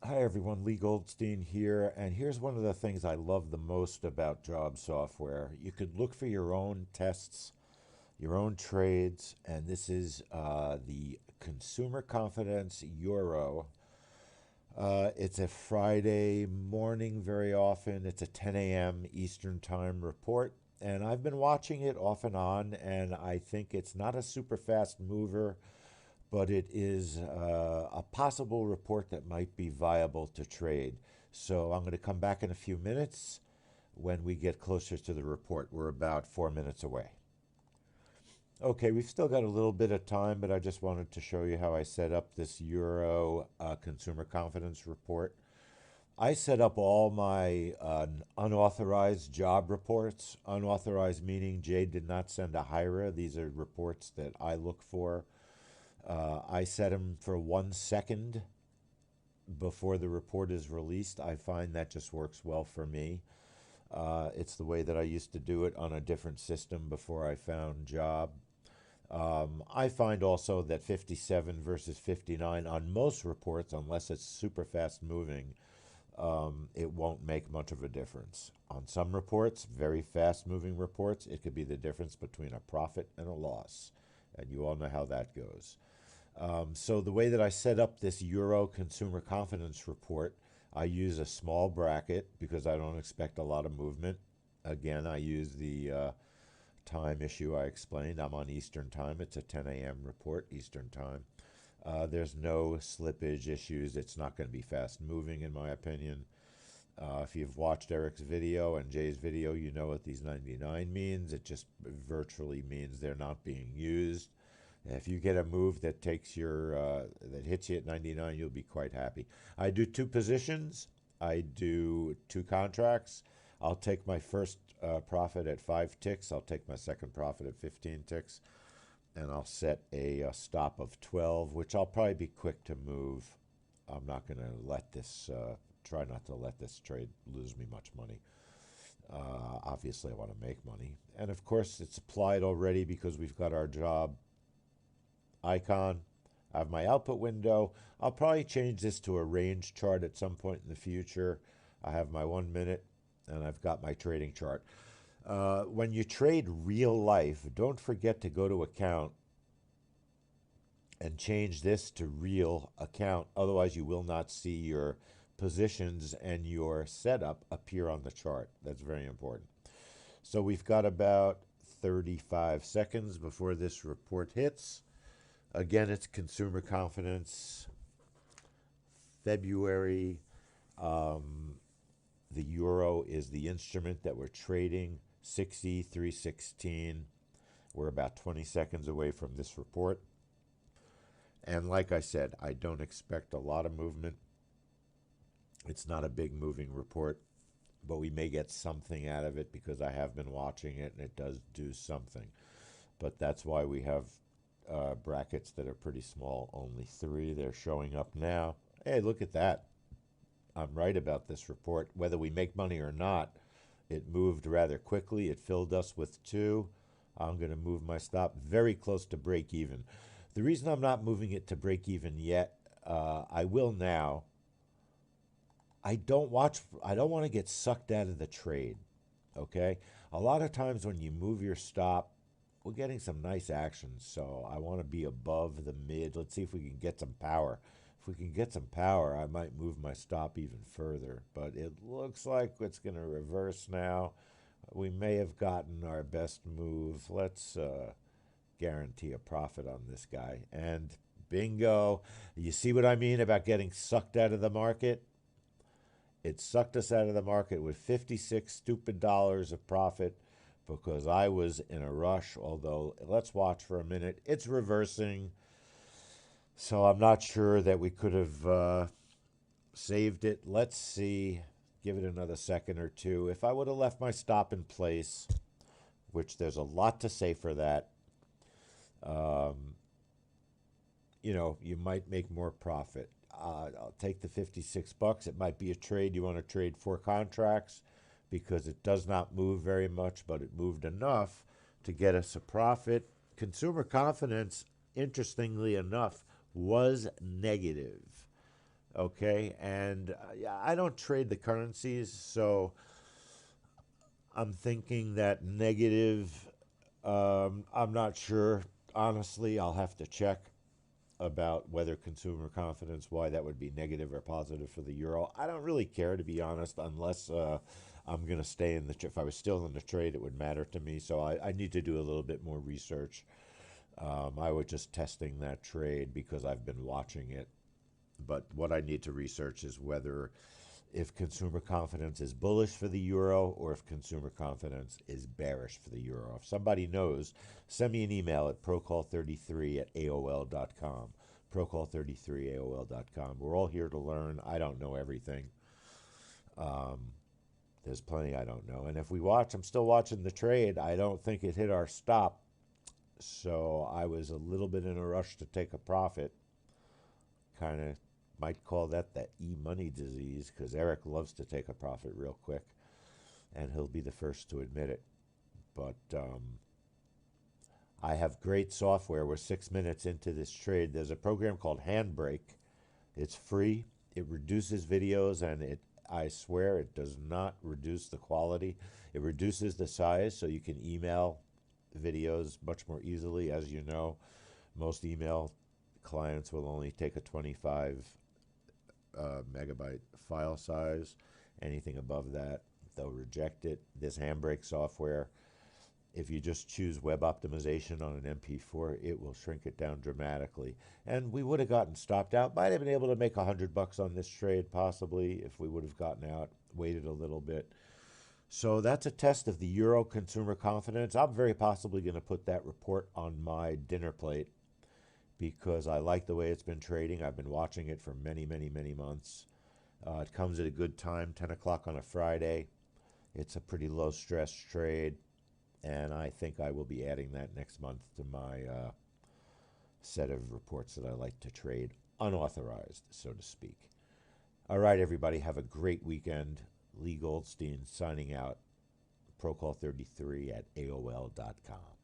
Hi everyone, Lee Goldstein here, and here's one of the things I love the most about job software. You could look for your own tests, your own trades, and this is the Consumer Confidence Euro. It's a Friday morning very often. It's a 10 a.m. Eastern Time report, and I've been watching it off and on, and I think it's not a super fast mover, but it is a possible report that might be viable to trade. So I'm going to come back in a few minutes when we get closer to the report. We're about 4 minutes away. Okay, we've still got a little bit of time, but I just wanted to show you how I set up this Euro consumer confidence report. I set up all my unauthorized job reports. Unauthorized meaning Jay did not send a HIRA. These are reports that I look for. I set them for 1 second before the report is released. I find that just works well for me. It's the way that I used to do it on a different system before I found JOBB. I find also that 57 versus 59 on most reports, unless it's super fast moving, it won't make much of a difference. On some reports, very fast moving reports, it could be the difference between a profit and a loss. And you all know how that goes. So the way that I set up this Euro consumer confidence report, I use a small bracket because I don't expect a lot of movement. Again, I use the time issue I explained. I'm on Eastern time. It's a 10 a.m. report, Eastern time. There's no slippage issues. It's not going to be fast moving, in my opinion. If you've watched Eric's video and Jay's video, you know what these 99 means. It just virtually means they're not being used. If you get a move that takes that hits you at 99, you'll be quite happy. I do two positions. I do two contracts. I'll take my first profit at 5 ticks. I'll take my second profit at 15 ticks, and I'll set a stop of 12, which I'll probably be quick to move. I'm not going to let this try not to let this trade lose me much money. Obviously, I want to make money, and of course, it's applied already because we've got our job icon. I have my output window. I'll probably change this to a range chart at some point in the future. I have my 1 minute and I've got my trading chart. When you trade real life, don't forget to go to account and change this to real account. Otherwise, you will not see your positions and your setup appear on the chart. That's very important. So we've got about 35 seconds before this report hits. Again, it's consumer confidence, February. Um, the euro is the instrument that we're trading, 63.16. We're about 20 seconds away from this report. And like I said, I don't expect a lot of movement. It's not a big moving report, but we may get something out of it because I have been watching it and it does do something. But that's why we have brackets that are pretty small, only three. They're showing up now. Hey, look at that. I'm right about this report. Whether we make money or not, it moved rather quickly. It filled us with two. I'm going to move my stop very close to break even. The reason I'm not moving it to break even yet, I will now. I don't want to get sucked out of the trade. Okay? A lot of times when you move your stop, we're getting some nice action, so I want to be above the mid. Let's see if we can get some power. If we can get some power, I might move my stop even further, but it looks like it's going to reverse now. We may have gotten our best move. Let's guarantee a profit on this guy. And bingo. You see what I mean about getting sucked out of the market? It sucked us out of the market with 56 stupid dollars of profit because I was in a rush. Although, let's watch for a minute. It's reversing. So I'm not sure that we could have saved it. Let's see. Give it another second or two. If I would have left my stop in place, which there's a lot to say for that, um, you might make more profit. I'll take the 56 bucks. It might be a trade. You want to trade four contracts because it does not move very much, but it moved enough to get us a profit. Consumer confidence, interestingly enough, was negative. Okay, and yeah, I don't trade the currencies, so I'm thinking that negative. I'm not sure. Honestly, I'll have to check about whether consumer confidence, why that would be negative or positive for the euro. I don't really care, to be honest, unless I'm going to stay in the. If I was still in the trade, it would matter to me. So I need to do a little bit more research. I was just testing that trade because I've been watching it. But what I need to research is whether if consumer confidence is bullish for the euro or if consumer confidence is bearish for the euro. If somebody knows, send me an email at procall33 at AOL.com. Procall33 AOL.com. We're all here to learn. I don't know everything. Um, there's plenty I don't know. And if we watch, I'm still watching the trade. I don't think it hit our stop. So I was a little bit in a rush to take a profit. Kind of might call that the e-money disease because Eric loves to take a profit real quick, and he'll be the first to admit it. But I have great software. We're 6 minutes into this trade. There's a program called Handbrake. It's free. It reduces videos, and I swear it does not reduce the quality. It reduces the size so you can email videos much more easily. As you know, most email clients will only take a 25 megabyte file size. Anything above that, they'll reject it. This Handbrake software, if you just choose web optimization on an MP4, it will shrink it down dramatically. And we would have gotten stopped out. Might have been able to make $100 on this trade, possibly, if we would have gotten out, waited a little bit. So that's a test of the euro consumer confidence. I'm very possibly going to put that report on my dinner plate because I like the way it's been trading. I've been watching it for many, many, many months. It comes at a good time, 10 o'clock on a Friday. It's a pretty low stress trade, and I think I will be adding that next month to my set of reports that I like to trade unauthorized, so to speak. All right, everybody, have a great weekend. Lee Goldstein signing out. Procall33 at AOL.com.